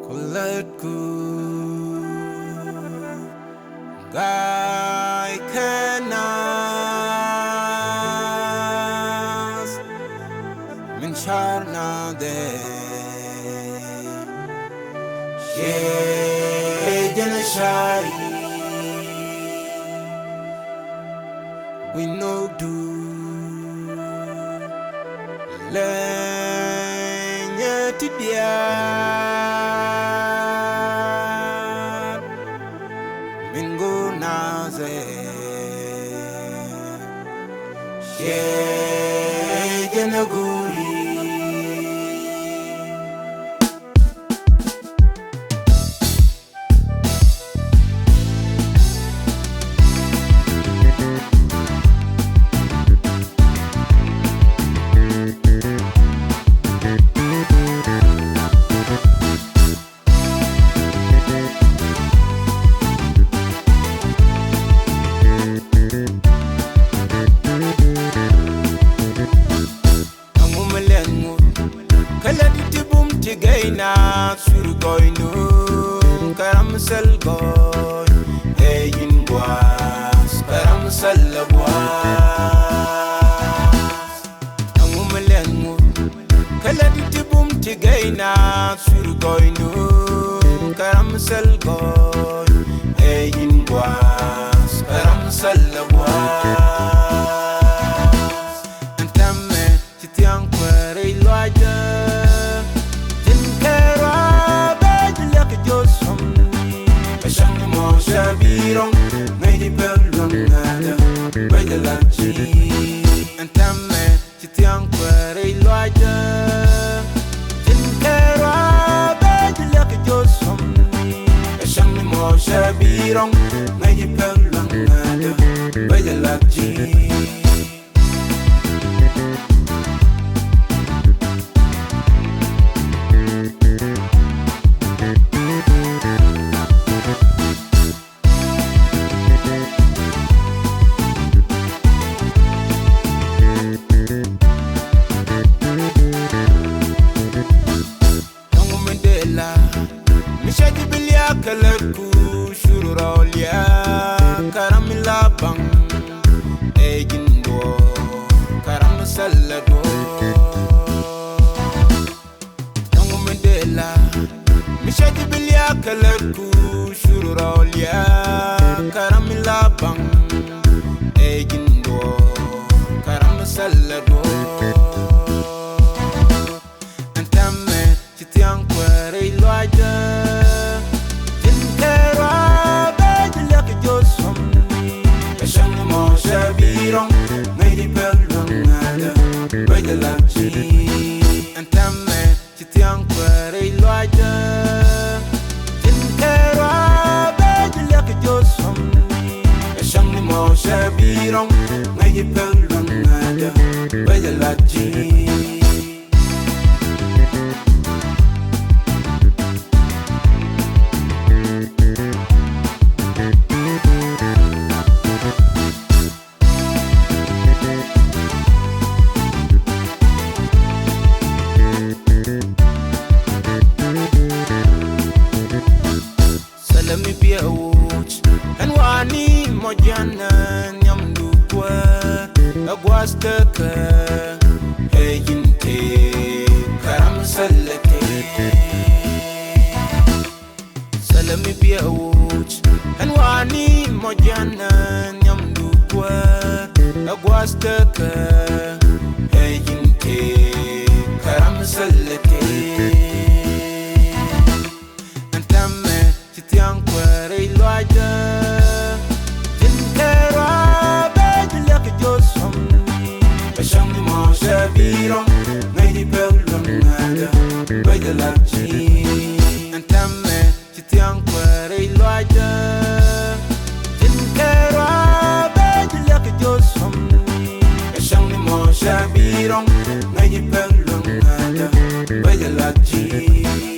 Kuletku Gai kenas Min charna de Ye jana shari We know do Lenya tidia Mingo naze Ye jana guri Gaina surgoinu karam salgoy eyin boas karam salboas amumelengu kaladi tibum tigaina surgoinu karam salgoy eyin boas karam salboas antame titian kwere loaja Shabirong, maybe Belungada, by the Lachi, and Tame, Chitian Quere Loida, Tinkera, by the Lucky Josom, a Shamimo Shabirong, maybe Belungada, by the Lachi. Mishadi liak leku shurolia karamila bang egindo karam salado Tangu mendela Mishadi liak leku shurolia karamila bang egindo karam salado Antame chitian kwere loaja Shabirong, maybe Belungada, by the Lachi, and Tame, Chitian Quere Loaja, Tinkera, by the Lucky Josom, a Shamimo Shabirong, maybe Belungada, by the Lachi. Let me be a watch and wani mojana nyamdukwa agwastaka heyinte karam salake Let me be a watch and wani mojana nyamdukwa agwastaka heyinte karam salake Chitian Quere Loaja, Tinkera, by the Lucky Josom, a Shamimo Shabirong, maybe Belungada, by the Lachi, and Tame, Chitian Quere Loaja, Tinkera, by the Lucky Josom, a Shamimo Shabirong, maybe Belungada, by the Lachi.